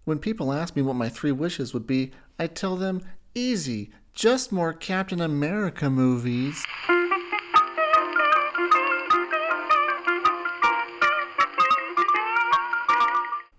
When people ask me what my 3 wishes would be, I tell them, easy, just more Captain America movies.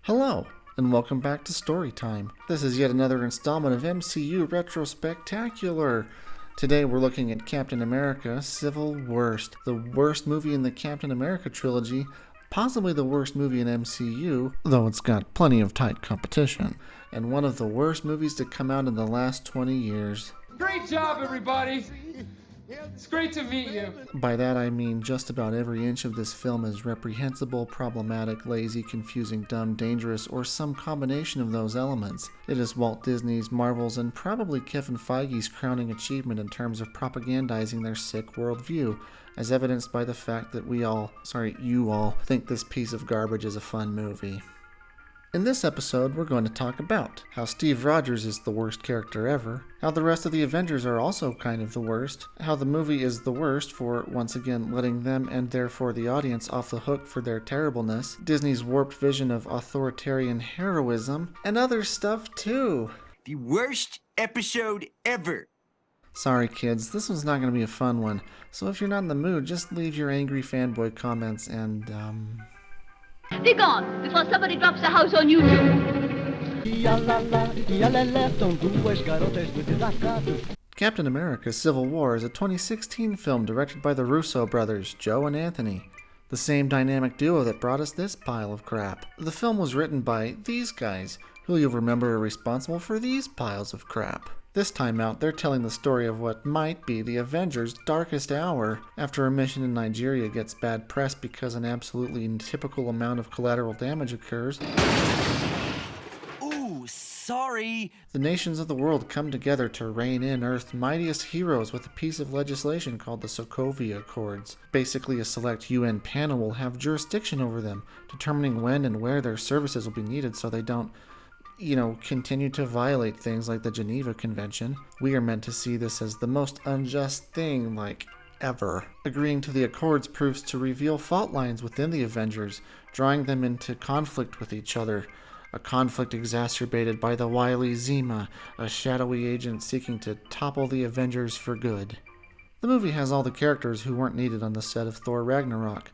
Hello, and welcome back to Storytime. This is yet another installment of MCU Retrospectacular. Today we're looking at Captain America Civil Worst, the worst movie in the Captain America trilogy, possibly the worst movie in MCU, though it's got plenty of tight competition, and one of the worst movies to come out in the last 20 years. Great job, everybody! It's great to meet you. By that I mean just about every inch of this film is reprehensible, problematic, lazy, confusing, dumb, dangerous, or some combination of those elements. It is Walt Disney's, Marvel's, and probably Kevin Feige's crowning achievement in terms of propagandizing their sick worldview, as evidenced by the fact that you all think this piece of garbage is a fun movie. In this episode, we're going to talk about how Steve Rogers is the worst character ever, how the rest of the Avengers are also kind of the worst, how the movie is the worst for, once again, letting them and therefore the audience off the hook for their terribleness, Disney's warped vision of authoritarian heroism, and other stuff too. The worst episode ever. Sorry kids, this one's not going to be a fun one, so if you're not in the mood, just leave your angry fanboy comments and, Be gone before somebody drops the house on you too. Captain America Civil War is a 2016 film directed by the Russo brothers, Joe and Anthony, the same dynamic duo that brought us this pile of crap. The film was written by these guys, who you'll remember are responsible for these piles of crap. This time out, they're telling the story of what might be the Avengers' darkest hour after a mission in Nigeria gets bad press because an absolutely typical amount of collateral damage occurs. Ooh, sorry. The nations of the world come together to rein in Earth's mightiest heroes with a piece of legislation called the Sokovia Accords. Basically, a select UN panel will have jurisdiction over them, determining when and where their services will be needed so they don't continue to violate things like the Geneva Convention. We are meant to see this as the most unjust thing, ever. Agreeing to the Accords proves to reveal fault lines within the Avengers, drawing them into conflict with each other. A conflict exacerbated by the wily Zima, a shadowy agent seeking to topple the Avengers for good. The movie has all the characters who weren't needed on the set of Thor Ragnarok.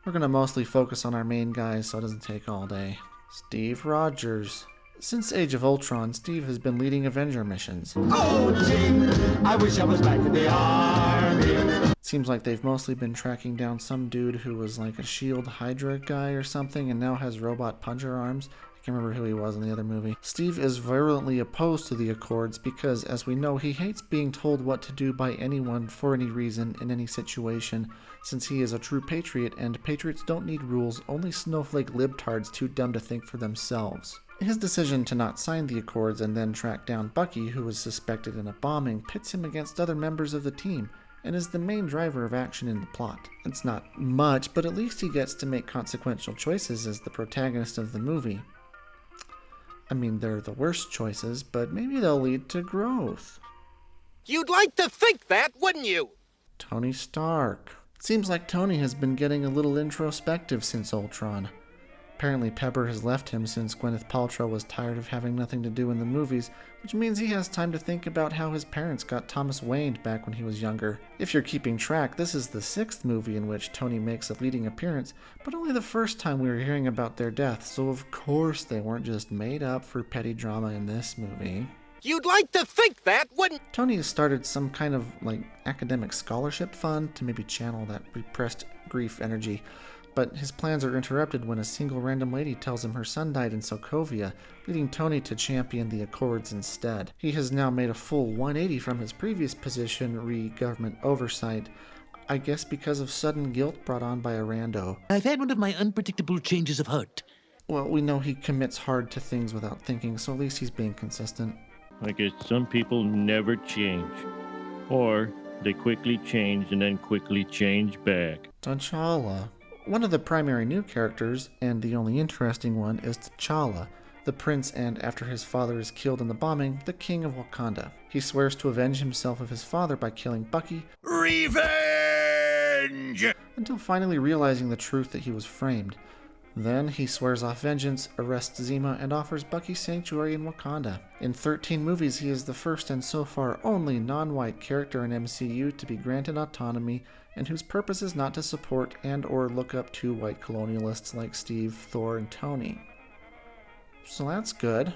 We're going to mostly focus on our main guys so it doesn't take all day. Steve Rogers. Since Age of Ultron, Steve has been leading Avenger missions. Oh, gee, I wish I was back in the army. Seems like they've mostly been tracking down some dude who was like a S.H.I.E.L.D. Hydra guy or something and now has robot puncher arms. I can't remember who he was in the other movie. Steve is virulently opposed to the Accords because, as we know, he hates being told what to do by anyone for any reason in any situation, since he is a true patriot and patriots don't need rules, only snowflake libtards too dumb to think for themselves. His decision to not sign the Accords and then track down Bucky, who was suspected in a bombing, pits him against other members of the team, and is the main driver of action in the plot. It's not much, but at least he gets to make consequential choices as the protagonist of the movie. I mean, they're the worst choices, but maybe they'll lead to growth. You'd like to think that, wouldn't you? Tony Stark. It seems like Tony has been getting a little introspective since Ultron. Apparently Pepper has left him since Gwyneth Paltrow was tired of having nothing to do in the movies, which means he has time to think about how his parents got Thomas Wayne back when he was younger. If you're keeping track, this is the 6th movie in which Tony makes a leading appearance, but only the first time we were hearing about their death, so of course they weren't just made up for petty drama in this movie. You'd like to think that, wouldn't... Tony has started some kind of, academic scholarship fund to maybe channel that repressed grief energy, but his plans are interrupted when a single random lady tells him her son died in Sokovia, leading Tony to champion the Accords instead. He has now made a full 180 from his previous position re government oversight, I guess because of sudden guilt brought on by a rando. I've had one of my unpredictable changes of heart. Well, we know he commits hard to things without thinking, so at least he's being consistent. I guess some people never change. Or they quickly change and then quickly change back. T'Challa. One of the primary new characters, and the only interesting one, is T'Challa, the prince and, after his father is killed in the bombing, the king of Wakanda. He swears to avenge himself of his father by killing Bucky. Revenge! Until finally realizing the truth that he was framed. Then he swears off vengeance, arrests Zima, and offers Bucky sanctuary in Wakanda. In 13 movies, he is the first and so far only non-white character in MCU to be granted autonomy and whose purpose is not to support and or look up to white colonialists like Steve, Thor, and Tony. So that's good.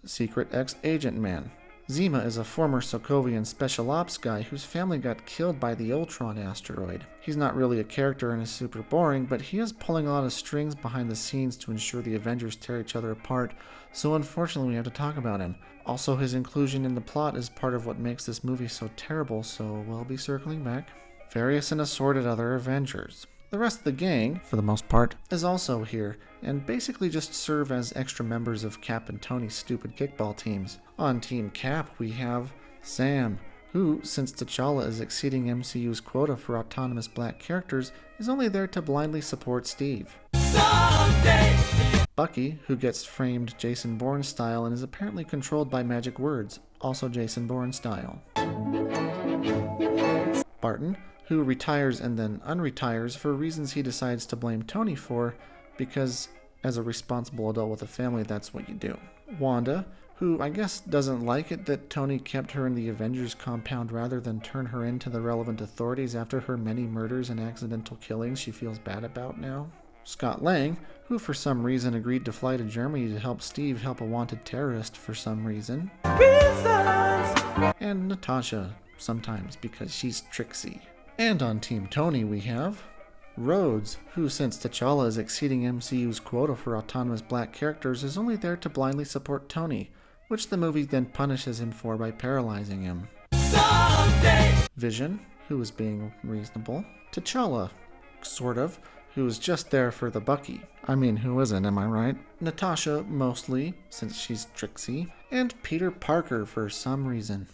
Secret Ex-Agent Man. Zima is a former Sokovian special ops guy whose family got killed by the Ultron asteroid. He's not really a character and is super boring, but he is pulling a lot of strings behind the scenes to ensure the Avengers tear each other apart, so unfortunately we have to talk about him. Also, his inclusion in the plot is part of what makes this movie so terrible, so we'll be circling back. Various and assorted other Avengers. The rest of the gang, for the most part, is also here, and basically just serve as extra members of Cap and Tony's stupid kickball teams. On Team Cap, we have Sam, who, since T'Challa is exceeding MCU's quota for autonomous black characters, is only there to blindly support Steve. Bucky, who gets framed Jason Bourne style and is apparently controlled by magic words, also Jason Bourne style. Barton, who retires and then unretires for reasons he decides to blame Tony for, because as a responsible adult with a family, that's what you do. Wanda, who I guess doesn't like it that Tony kept her in the Avengers compound rather than turn her in to the relevant authorities after her many murders and accidental killings she feels bad about now. Scott Lang, who for some reason agreed to fly to Germany to help Steve help a wanted terrorist for some reason. And Natasha, sometimes because she's tricksy. And on Team Tony we have Rhodes, who since T'Challa is exceeding MCU's quota for autonomous black characters is only there to blindly support Tony, which the movie then punishes him for by paralyzing him. Vision, who is being reasonable. T'Challa, sort of, who is just there for the Bucky. I mean, who isn't, am I right? Natasha, mostly, since she's tricksy. And Peter Parker for some reason.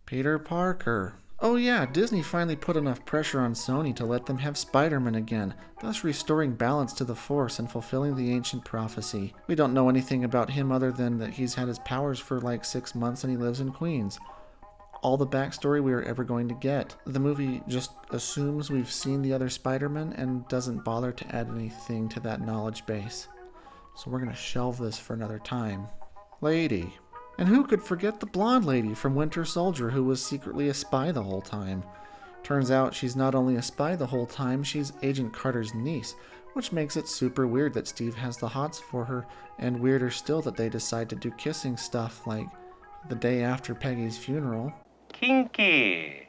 Peter Parker. Oh yeah, Disney finally put enough pressure on Sony to let them have Spider-Man again, thus restoring balance to the Force and fulfilling the ancient prophecy. We don't know anything about him other than that he's had his powers for like 6 months and he lives in Queens. All the backstory we are ever going to get. The movie just assumes we've seen the other Spider-Man and doesn't bother to add anything to that knowledge base. So we're gonna shelve this for another time. Lady. And who could forget the blonde lady from Winter Soldier who was secretly a spy the whole time? Turns out she's not only a spy the whole time, she's Agent Carter's niece, which makes it super weird that Steve has the hots for her, and weirder still that they decide to do kissing stuff like the day after Peggy's funeral. Kinky.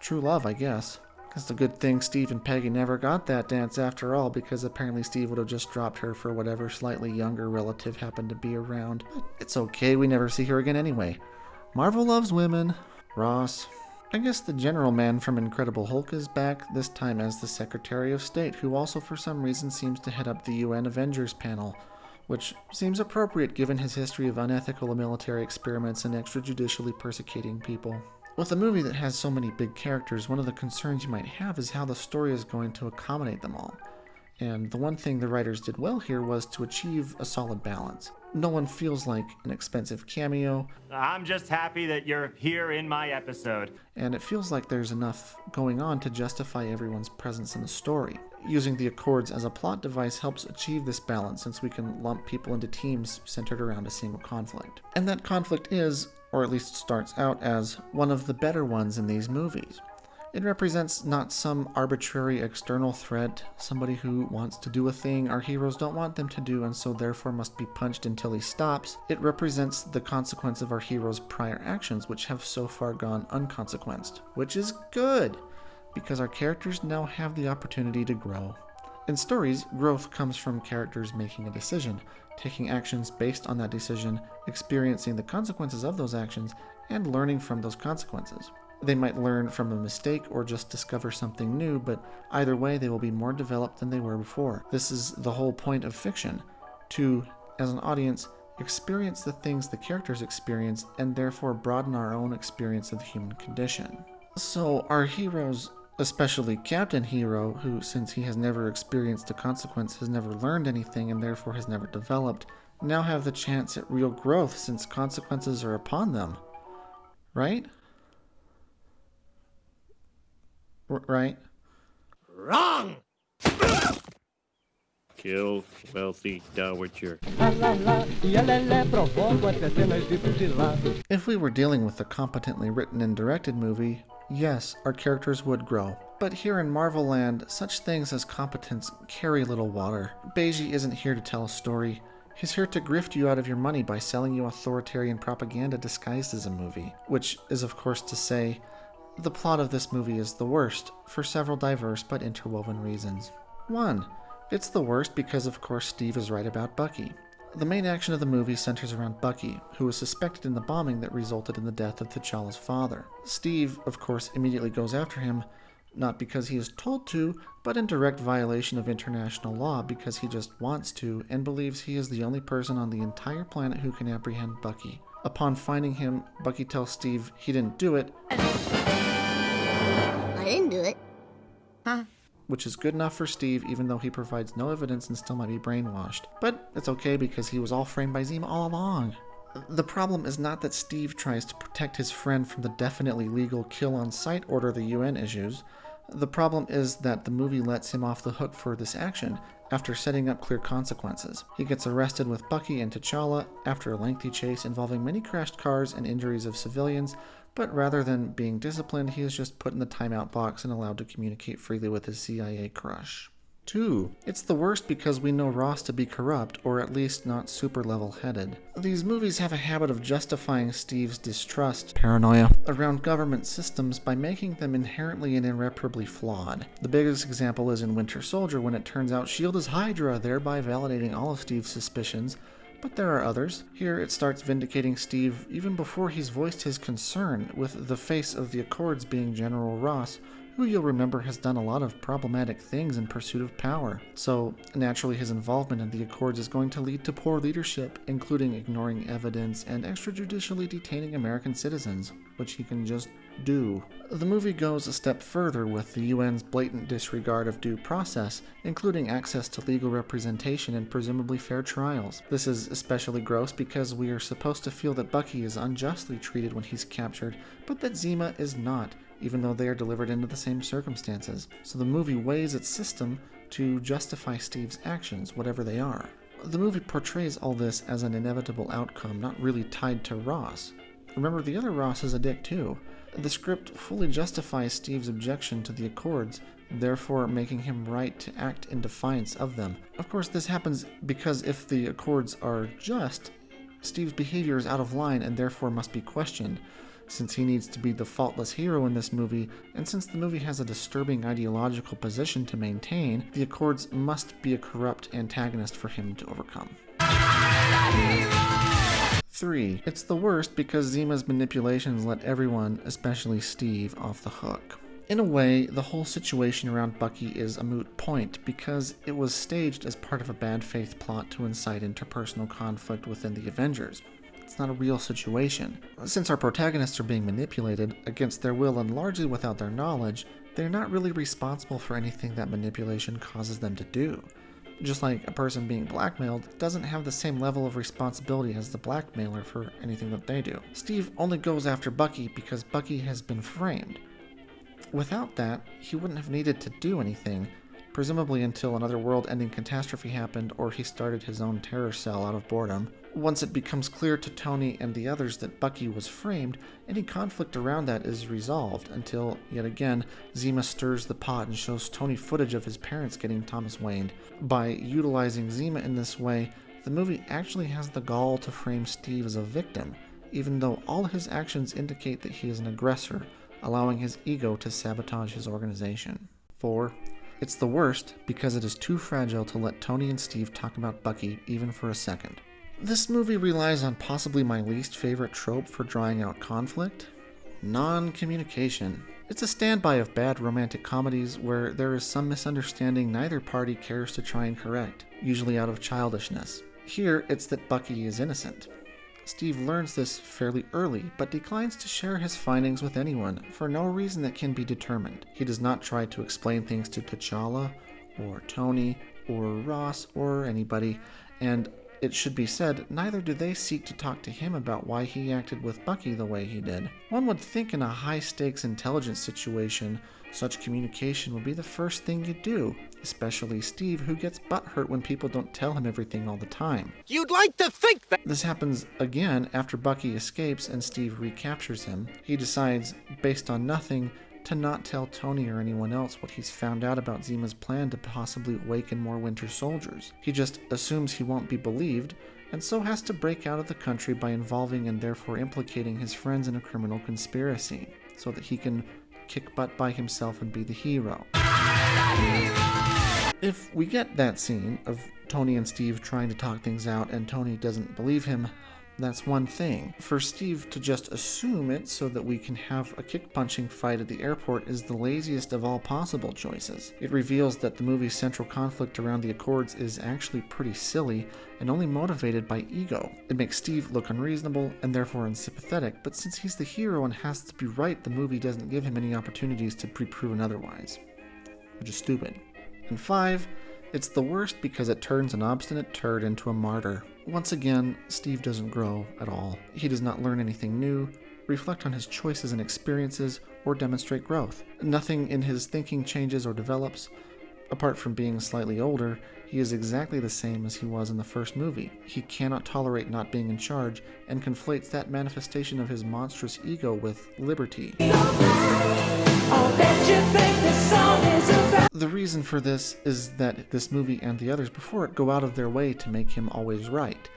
True love, I guess. It's a good thing Steve and Peggy never got that dance after all, because apparently Steve would have just dropped her for whatever slightly younger relative happened to be around. But it's okay, we never see her again anyway. Marvel loves women. Ross. I guess the general man from Incredible Hulk is back, this time as the Secretary of State, who also for some reason seems to head up the UN Avengers panel, which seems appropriate given his history of unethical military experiments and extrajudicially persecuting people. With a movie that has so many big characters, one of the concerns you might have is how the story is going to accommodate them all. And the one thing the writers did well here was to achieve a solid balance. No one feels like an expensive cameo. I'm just happy that you're here in my episode. And it feels like there's enough going on to justify everyone's presence in the story. Using the Accords as a plot device helps achieve this balance, since we can lump people into teams centered around a single conflict. And that conflict is, or at least starts out as, one of the better ones in these movies. It represents not some arbitrary external threat, somebody who wants to do a thing our heroes don't want them to do and so therefore must be punched until he stops. It represents the consequence of our heroes' prior actions, which have so far gone unconsequenced. Which is good, because our characters now have the opportunity to grow. In stories, growth comes from characters making a decision, taking actions based on that decision, experiencing the consequences of those actions, and learning from those consequences. They might learn from a mistake or just discover something new, but either way they will be more developed than they were before. This is the whole point of fiction, to, as an audience, experience the things the characters experience and therefore broaden our own experience of the human condition. So our heroes, especially Captain Hero, who since he has never experienced a consequence has never learned anything and therefore has never developed, now have the chance at real growth since consequences are upon them. Right? Right? Wrong! Kill wealthy dowager. If we were dealing with a competently written and directed movie, yes, our characters would grow. But here in Marvel Land, such things as competence carry little water. Beiji isn't here to tell a story. He's here to grift you out of your money by selling you authoritarian propaganda disguised as a movie. Which is, of course, to say, the plot of this movie is the worst, for several diverse but interwoven reasons. 1. It's the worst because, of course, Steve is right about Bucky. The main action of the movie centers around Bucky, who was suspected in the bombing that resulted in the death of T'Challa's father. Steve, of course, immediately goes after him, not because he is told to, but in direct violation of international law because he just wants to and believes he is the only person on the entire planet who can apprehend Bucky. Upon finding him, Bucky tells Steve he didn't do it. I didn't do it. Huh? Which is good enough for Steve, even though he provides no evidence and still might be brainwashed. But it's okay because he was all framed by Zima all along. The problem is not that Steve tries to protect his friend from the definitely legal kill-on-sight order the UN issues. The problem is that the movie lets him off the hook for this action after setting up clear consequences. He gets arrested with Bucky and T'Challa after a lengthy chase involving many crashed cars and injuries of civilians, but rather than being disciplined, he is just put in the timeout box and allowed to communicate freely with his CIA crush. 2. It's the worst because we know Ross to be corrupt, or at least not super level-headed. These movies have a habit of justifying Steve's distrust, paranoia, around government systems by making them inherently and irreparably flawed. The biggest example is in Winter Soldier when it turns out S.H.I.E.L.D. is Hydra, thereby validating all of Steve's suspicions. But there are others. Here it starts vindicating Steve even before he's voiced his concern, with the face of the Accords being General Ross, who you'll remember has done a lot of problematic things in pursuit of power. So, naturally his involvement in the Accords is going to lead to poor leadership, including ignoring evidence and extrajudicially detaining American citizens, which he can just do. The movie goes a step further with the UN's blatant disregard of due process, including access to legal representation and presumably fair trials. This is especially gross because we are supposed to feel that Bucky is unjustly treated when he's captured, but that Zima is not, even though they are delivered into the same circumstances. So the movie weighs its system to justify Steve's actions, whatever they are. The movie portrays all this as an inevitable outcome, not really tied to Ross. Remember, the other Ross is a dick too. The script fully justifies Steve's objection to the Accords, therefore making him right to act in defiance of them. Of course, this happens because if the Accords are just, Steve's behavior is out of line and therefore must be questioned, since he needs to be the faultless hero in this movie, and since the movie has a disturbing ideological position to maintain, the Accords must be a corrupt antagonist for him to overcome. 3. It's the worst because Zima's manipulations let everyone, especially Steve, off the hook. In a way, the whole situation around Bucky is a moot point because it was staged as part of a bad faith plot to incite interpersonal conflict within the Avengers. It's not a real situation. Since our protagonists are being manipulated against their will and largely without their knowledge, they're not really responsible for anything that manipulation causes them to do. Just like a person being blackmailed doesn't have the same level of responsibility as the blackmailer for anything that they do. Steve only goes after Bucky because Bucky has been framed. Without that, he wouldn't have needed to do anything, presumably until another world-ending catastrophe happened or he started his own terror cell out of boredom. Once it becomes clear to Tony and the others that Bucky was framed, any conflict around that is resolved until, yet again, Zima stirs the pot and shows Tony footage of his parents getting Thomas Wayne. By utilizing Zima in this way, the movie actually has the gall to frame Steve as a victim, even though all his actions indicate that he is an aggressor, allowing his ego to sabotage his organization. 4. It's the worst because it is too fragile to let Tony and Steve talk about Bucky even for a second. This movie relies on possibly my least favorite trope for drawing out conflict: non-communication. It's a standby of bad romantic comedies where there is some misunderstanding neither party cares to try and correct, usually out of childishness. Here, it's that Bucky is innocent. Steve learns this fairly early, but declines to share his findings with anyone for no reason that can be determined. He does not try to explain things to T'Challa, or Tony, or Ross, or anybody, and it should be said, neither do they seek to talk to him about why he acted with Bucky the way he did. One would think in a high-stakes intelligence situation, such communication would be the first thing you do, especially Steve, who gets butthurt when people don't tell him everything all the time. You'd like to think that. This happens again after Bucky escapes and Steve recaptures him. He decides, based on nothing, to not tell Tony or anyone else what he's found out about Zima's plan to possibly awaken more Winter Soldiers. He just assumes he won't be believed, and so has to break out of the country by involving and therefore implicating his friends in a criminal conspiracy, so that he can kick butt by himself and be the hero. If we get that scene of Tony and Steve trying to talk things out and Tony doesn't believe him, that's one thing. For Steve to just assume it so that we can have a kick-punching fight at the airport is the laziest of all possible choices. It reveals that the movie's central conflict around the Accords is actually pretty silly and only motivated by ego. It makes Steve look unreasonable and therefore unsympathetic, but since he's the hero and has to be right, the movie doesn't give him any opportunities to be proven otherwise, which is stupid. And 5, it's the worst because it turns an obstinate turd into a martyr. Once again, Steve doesn't grow at all. He does not learn anything new, reflect on his choices and experiences, or demonstrate growth. Nothing in his thinking changes or develops. Apart from being slightly older, he is exactly the same as he was in the first movie. He cannot tolerate not being in charge, and conflates that manifestation of his monstrous ego with liberty. The reason for this is that this movie and the others before it go out of their way to make him always right.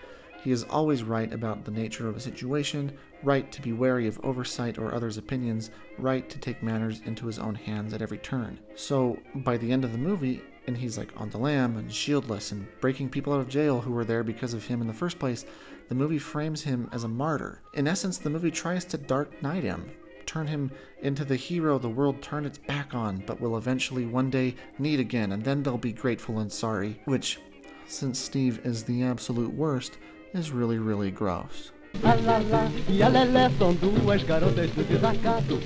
He is always right about the nature of a situation, right to be wary of oversight or others' opinions, right to take matters into his own hands at every turn. So, by the end of the movie, and he's like on the lam and shieldless and breaking people out of jail who were there because of him in the first place, the movie frames him as a martyr. In essence, the movie tries to Dark Knight him, turn him into the hero the world turned its back on, but will eventually one day need again, and then they'll be grateful and sorry, which, since Steve is the absolute worst, is really, really gross.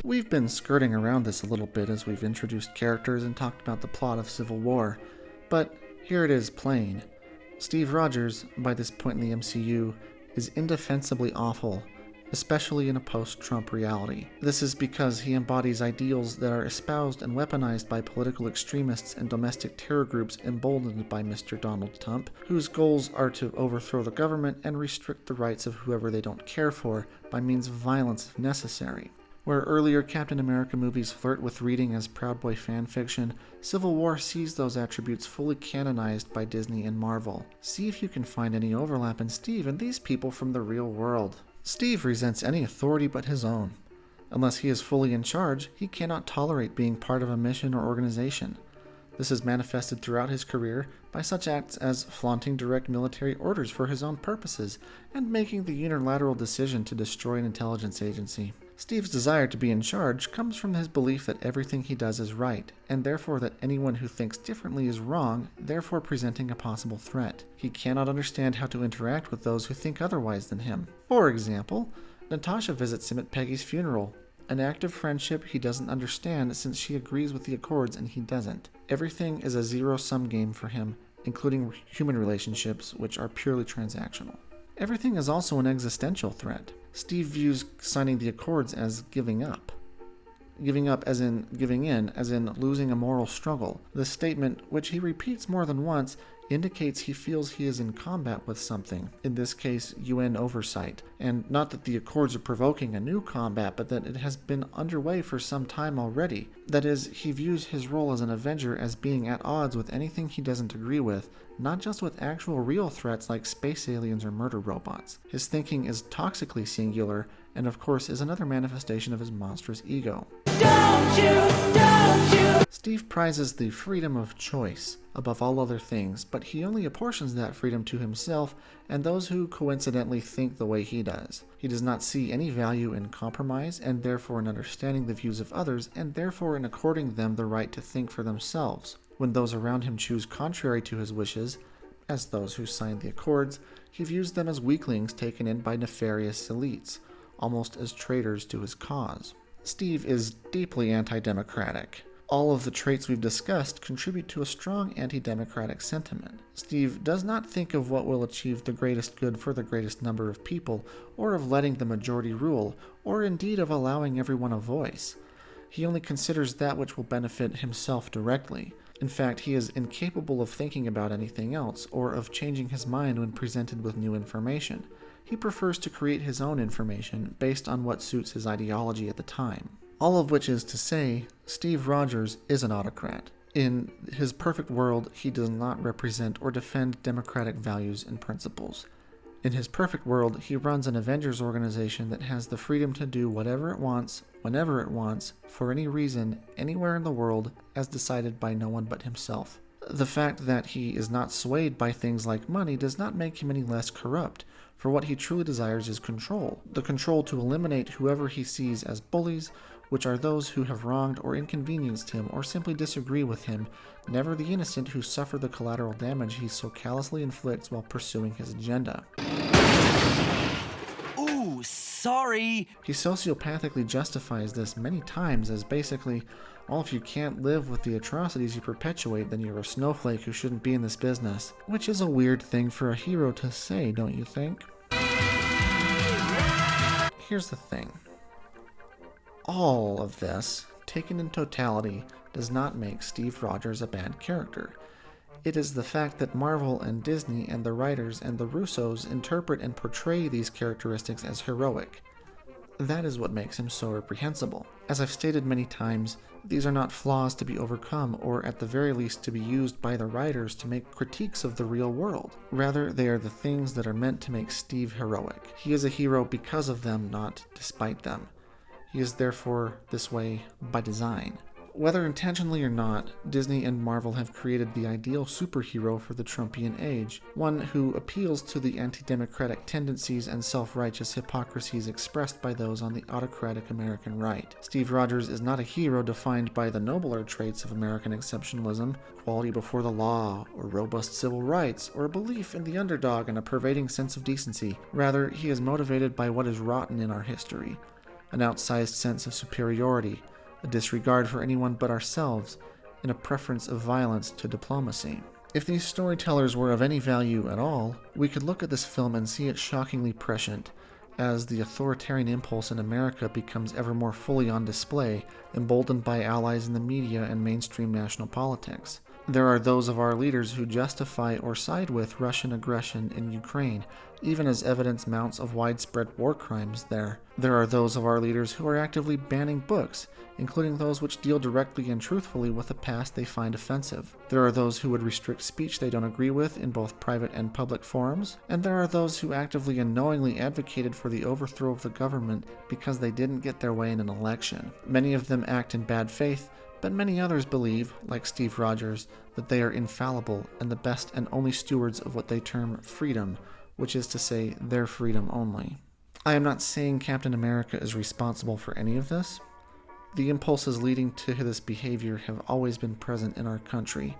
We've been skirting around this a little bit as we've introduced characters and talked about the plot of Civil War, but here it is plain. Steve Rogers, by this point in the MCU, is indefensibly awful, especially in a post-Trump reality. This is because he embodies ideals that are espoused and weaponized by political extremists and domestic terror groups emboldened by Mr. Donald Trump, whose goals are to overthrow the government and restrict the rights of whoever they don't care for by means of violence if necessary. Where earlier Captain America movies flirt with reading as Proud Boy fan fiction, Civil War sees those attributes fully canonized by Disney and Marvel. See if you can find any overlap in Steve and these people from the real world. Steve resents any authority but his own. Unless he is fully in charge, he cannot tolerate being part of a mission or organization. This is manifested throughout his career by such acts as flaunting direct military orders for his own purposes and making the unilateral decision to destroy an intelligence agency. Steve's desire to be in charge comes from his belief that everything he does is right, and therefore that anyone who thinks differently is wrong, therefore presenting a possible threat. He cannot understand how to interact with those who think otherwise than him. For example, Natasha visits him at Peggy's funeral, an act of friendship he doesn't understand since she agrees with the Accords and he doesn't. Everything is a zero-sum game for him, including human relationships, which are purely transactional. Everything is also an existential threat. Steve views signing the Accords as giving up. Giving up as in giving in, as in losing a moral struggle. This statement, which he repeats more than once, indicates he feels he is in combat with something, in this case UN oversight, and not that the Accords are provoking a new combat, but that it has been underway for some time already. That is, he views his role as an Avenger as being at odds with anything he doesn't agree with, not just with actual real threats like space aliens or murder robots. His thinking is toxically singular, and of course is another manifestation of his monstrous ego. Don't you. Steve prizes the freedom of choice above all other things, but he only apportions that freedom to himself and those who coincidentally think the way he does. He does not see any value in compromise, and therefore in understanding the views of others, and therefore in according them the right to think for themselves. When those around him choose contrary to his wishes, as those who signed the Accords, he views them as weaklings taken in by nefarious elites, almost as traitors to his cause. Steve is deeply anti-democratic. All of the traits we've discussed contribute to a strong anti-democratic sentiment. Steve does not think of what will achieve the greatest good for the greatest number of people, or of letting the majority rule, or indeed of allowing everyone a voice. He only considers that which will benefit himself directly. In fact, he is incapable of thinking about anything else, or of changing his mind when presented with new information. He prefers to create his own information based on what suits his ideology at the time. All of which is to say, Steve Rogers is an autocrat. In his perfect world, he does not represent or defend democratic values and principles. In his perfect world, he runs an Avengers organization that has the freedom to do whatever it wants, whenever it wants, for any reason, anywhere in the world, as decided by no one but himself. The fact that he is not swayed by things like money does not make him any less corrupt, for what he truly desires is control. The control to eliminate whoever he sees as bullies, which are those who have wronged or inconvenienced him or simply disagree with him, never the innocent who suffer the collateral damage he so callously inflicts while pursuing his agenda. Ooh, sorry. He sociopathically justifies this many times as basically, well, if you can't live with the atrocities you perpetuate, then you're a snowflake who shouldn't be in this business. Which is a weird thing for a hero to say, don't you think? Here's the thing. All of this, taken in totality, does not make Steve Rogers a bad character. It is the fact that Marvel and Disney and the writers and the Russos interpret and portray these characteristics as heroic. That is what makes him so reprehensible. As I've stated many times, these are not flaws to be overcome or at the very least to be used by the writers to make critiques of the real world. Rather, they are the things that are meant to make Steve heroic. He is a hero because of them, not despite them. He is therefore this way by design. Whether intentionally or not, Disney and Marvel have created the ideal superhero for the Trumpian age, one who appeals to the anti-democratic tendencies and self-righteous hypocrisies expressed by those on the autocratic American right. Steve Rogers is not a hero defined by the nobler traits of American exceptionalism, equality before the law, or robust civil rights, or a belief in the underdog and a pervading sense of decency. Rather, he is motivated by what is rotten in our history, an outsized sense of superiority, a disregard for anyone but ourselves, and a preference of violence to diplomacy. If these storytellers were of any value at all, we could look at this film and see it shockingly prescient, as the authoritarian impulse in America becomes ever more fully on display, emboldened by allies in the media and mainstream national politics. There are those of our leaders who justify or side with Russian aggression in Ukraine, even as evidence mounts of widespread war crimes there. There are those of our leaders who are actively banning books, including those which deal directly and truthfully with the past they find offensive. There are those who would restrict speech they don't agree with in both private and public forums, and there are those who actively and knowingly advocated for the overthrow of the government because they didn't get their way in an election. Many of them act in bad faith, but many others believe, like Steve Rogers, that they are infallible and the best and only stewards of what they term freedom, which is to say, their freedom only. I am not saying Captain America is responsible for any of this. The impulses leading to this behavior have always been present in our country,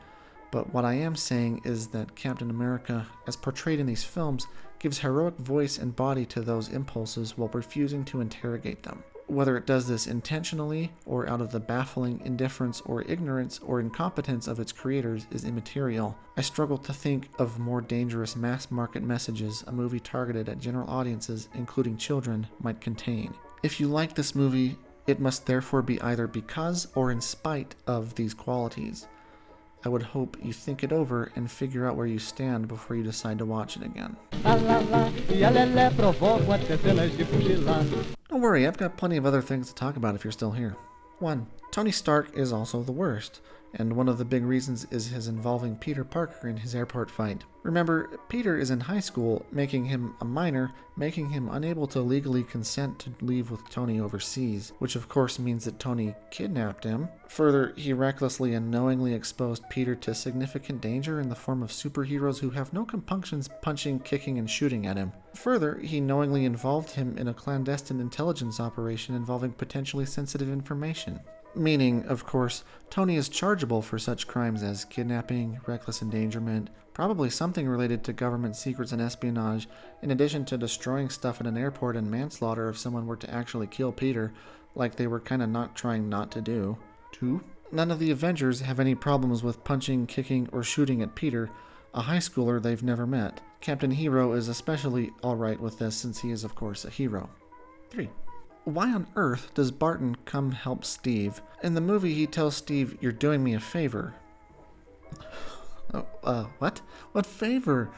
but what I am saying is that Captain America, as portrayed in these films, gives heroic voice and body to those impulses while refusing to interrogate them. Whether it does this intentionally or out of the baffling indifference or ignorance or incompetence of its creators is immaterial. I struggle to think of more dangerous mass market messages a movie targeted at general audiences, including children, might contain. If you like this movie, it must therefore be either because or in spite of these qualities. I would hope you think it over and figure out where you stand before you decide to watch it again. Don't worry, I've got plenty of other things to talk about if you're still here. 1. Tony Stark is also the worst, and one of the big reasons is his involving Peter Parker in his airport fight. Remember, Peter is in high school, making him a minor, making him unable to legally consent to leave with Tony overseas, which of course means that Tony kidnapped him. Further, he recklessly and knowingly exposed Peter to significant danger in the form of superheroes who have no compunctions punching, kicking, and shooting at him. Further, he knowingly involved him in a clandestine intelligence operation involving potentially sensitive information. Meaning, of course, Tony is chargeable for such crimes as kidnapping, reckless endangerment, probably something related to government secrets and espionage, in addition to destroying stuff at an airport and manslaughter if someone were to actually kill Peter, like they were kinda not trying not to do. 2. None of the Avengers have any problems with punching, kicking, or shooting at Peter, a high schooler they've never met. Captain Hero is especially alright with this since he is, of course, a hero. 3. Why on earth does Barton come help Steve? In the movie, he tells Steve, "You're doing me a favor." What? What favor?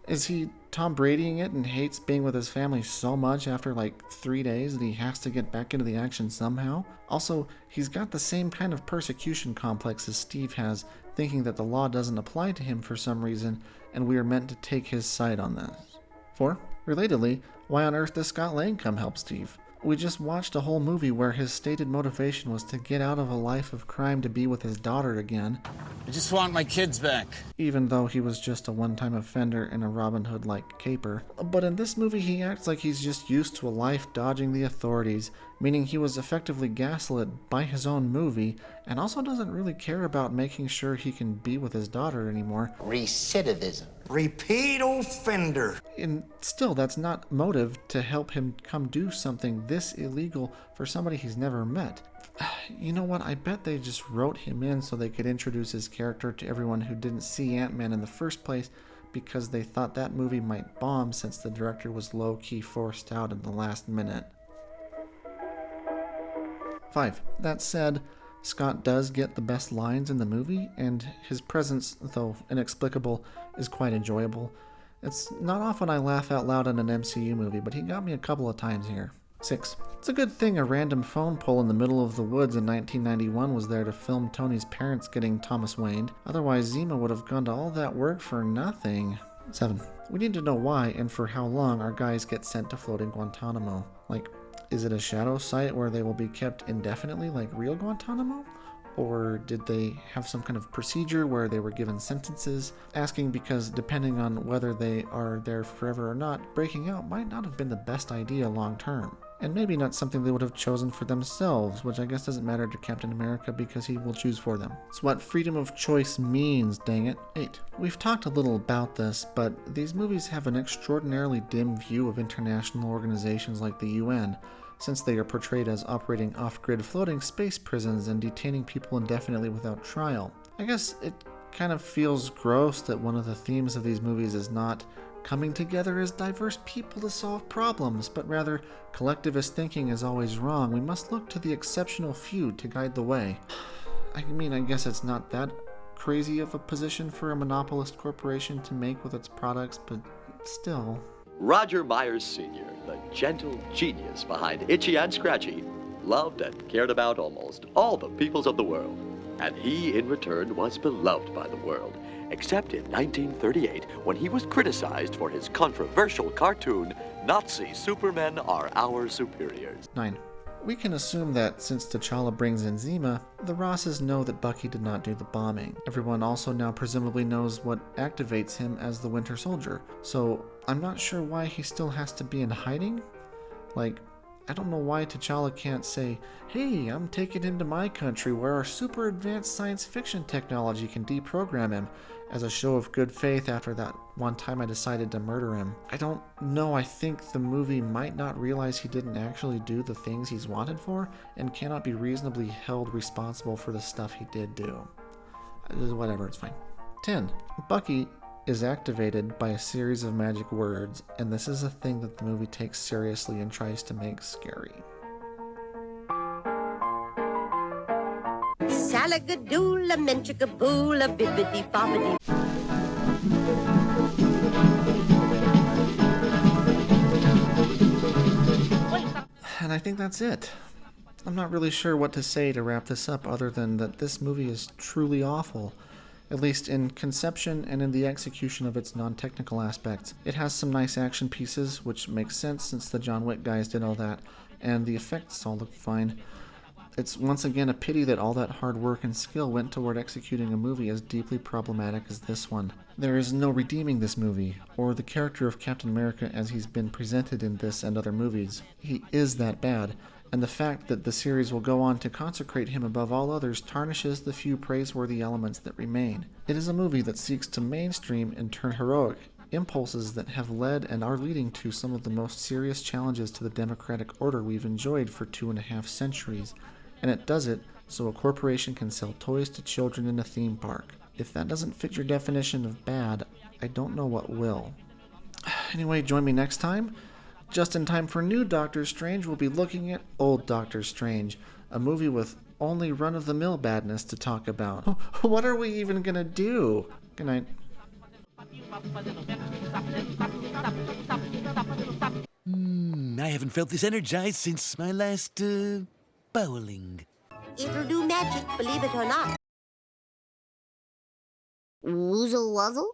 Is he Tom Bradying it and hates being with his family so much after like 3 days that he has to get back into the action somehow? Also, he's got the same kind of persecution complex as Steve has, thinking that the law doesn't apply to him for some reason, and we are meant to take his side on this. 4. Relatedly, why on earth does Scott Lang come help Steve? We just watched a whole movie where his stated motivation was to get out of a life of crime to be with his daughter again. I just want my kids back. Even though he was just a one-time offender in a Robin Hood-like caper. But in this movie, he acts like he's just used to a life dodging the authorities, meaning he was effectively gaslit by his own movie, and also doesn't really care about making sure he can be with his daughter anymore. Recidivism. Repeat offender. And still, that's not motive to help him come do something this illegal for somebody he's never met. You know what? I bet they just wrote him in so they could introduce his character to everyone who didn't see Ant-Man in the first place because they thought that movie might bomb since the director was low-key forced out in the last minute. 5. That said, Scott does get the best lines in the movie, and his presence, though inexplicable, is quite enjoyable. It's not often I laugh out loud in an MCU movie, but he got me a couple of times here. 6. It's a good thing a random phone pole in the middle of the woods in 1991 was there to film Tony's parents getting Thomas Wayne. Otherwise, Zima would have gone to all that work for nothing. 7. We need to know why and for how long our guys get sent to floating Guantanamo. Like, is it a shadow site where they will be kept indefinitely like real Guantanamo? Or did they have some kind of procedure where they were given sentences? Asking because depending on whether they are there forever or not, breaking out might not have been the best idea long term. And maybe not something they would have chosen for themselves, which I guess doesn't matter to Captain America because he will choose for them. It's what freedom of choice means, dang it. 8. We've talked a little about this, but these movies have an extraordinarily dim view of international organizations like the UN, since they are portrayed as operating off-grid floating space prisons and detaining people indefinitely without trial. I guess it kind of feels gross that one of the themes of these movies is not coming together as diverse people to solve problems, but rather collectivist thinking is always wrong. We must look to the exceptional few to guide the way. I mean, I guess it's not that crazy of a position for a monopolist corporation to make with its products, but still. Roger Myers Sr., the gentle genius behind Itchy and Scratchy, loved and cared about almost all the peoples of the world. And he, in return, was beloved by the world, except in 1938 when he was criticized for his controversial cartoon, Nazi Supermen Are Our Superiors. 9. We can assume that since T'Challa brings in Zima, the Rosses know that Bucky did not do the bombing. Everyone also now presumably knows what activates him as the Winter Soldier, so I'm not sure why he still has to be in hiding. Like, I don't know why T'Challa can't say, "Hey, I'm taking him to my country where our super advanced science fiction technology can deprogram him," as a show of good faith after that one time I decided to murder him. I don't know, I think the movie might not realize he didn't actually do the things he's wanted for and cannot be reasonably held responsible for the stuff he did do. Whatever, it's fine. 10. Bucky is activated by a series of magic words, and this is a thing that the movie takes seriously and tries to make scary. Salagadoola, menchikaboola, bibbidi bobbidi. And I think that's it. I'm not really sure what to say to wrap this up other than that this movie is truly awful, at least in conception and in the execution of its non-technical aspects. It has some nice action pieces, which makes sense since the John Wick guys did all that, and the effects all look fine. It's once again a pity that all that hard work and skill went toward executing a movie as deeply problematic as this one. There is no redeeming this movie, or the character of Captain America as he's been presented in this and other movies. He is that bad, and the fact that the series will go on to consecrate him above all others tarnishes the few praiseworthy elements that remain. It is a movie that seeks to mainstream and turn heroic impulses that have led and are leading to some of the most serious challenges to the democratic order we've enjoyed for 2.5 centuries. And it does it so a corporation can sell toys to children in a theme park. If that doesn't fit your definition of bad, I don't know what will. Anyway, join me next time. Just in time for new Doctor Strange, we'll be looking at Old Doctor Strange, a movie with only run-of-the-mill badness to talk about. What are we even gonna do? Good night. I haven't felt this energized since my last, bowling. It'll do magic, believe it or not. Woozle wuzzle?